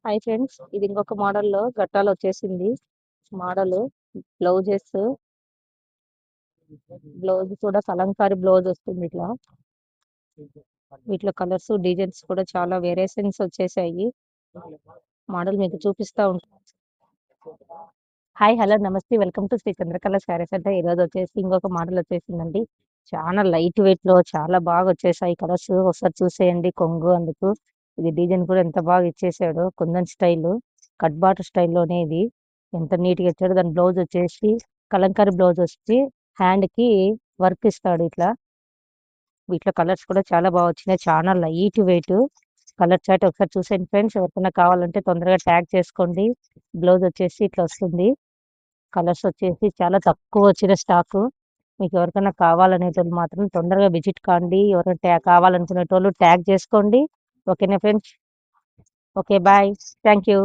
Hi friends, ఇది ఇంకొక మోడల్లో గట్టాలు వచ్చేసింది. మోడల్ బ్లౌజెస్ బ్లౌజ్ కూడా కలంకారీ బ్లౌజ్ వస్తుంది ఇట్లా. వీటిలో కలర్స్ డిజైన్స్ కూడా చాలా వేరియేషన్స్ వచ్చేసాయి. మోడల్ మీకు చూపిస్తా ఉంటాను. హాయ్ హలో నమస్తే, వెల్కమ్ టు శ్రీ చంద్రకళ శారీస్. అంటే ఈరోజు వచ్చేసి ఇంకొక మోడల్ వచ్చేసిందండి. చాలా లైట్ వెయిట్ లో చాలా బాగా వచ్చేసాయి కలర్స్. ఒకసారి చూసేయండి. కొంగు అందుకు ఇది డిజైన్ కూడా ఎంత బాగా ఇచ్చేసాడు. కుందన్ స్టైల్, కట్ బాటర్ స్టైల్లోనే ఇది ఎంత నీట్ గా ఇచ్చాడు. దాని బ్లౌజ్ వచ్చేసి కలంకారీ బ్లౌజ్ వచ్చి హ్యాండ్ కి వర్క్ ఇస్తాడు ఇట్లా. వీటిలో కలర్స్ కూడా చాలా బాగా వచ్చినాయి. చాలా లైట్ వెయిట్ కలర్ చార్ట్ ఒకసారి చూసేయండి ఫ్రెండ్స్. ఎవరికైనా కావాలంటే తొందరగా ట్యాగ్ చేసుకోండి. బ్లౌజ్ వచ్చేసి ఇట్లా వస్తుంది. కలర్స్ వచ్చేసి చాలా తక్కువ వచ్చిన స్టాక్. మీకు ఎవరికైనా కావాలనేటోళ్ళు మాత్రం తొందరగా విజిట్ కాండి. ఎవరైనా కావాలనుకునేటోళ్ళు ట్యాగ్ చేసుకోండి. ఓకేనా friends? Okay bye. Thank you.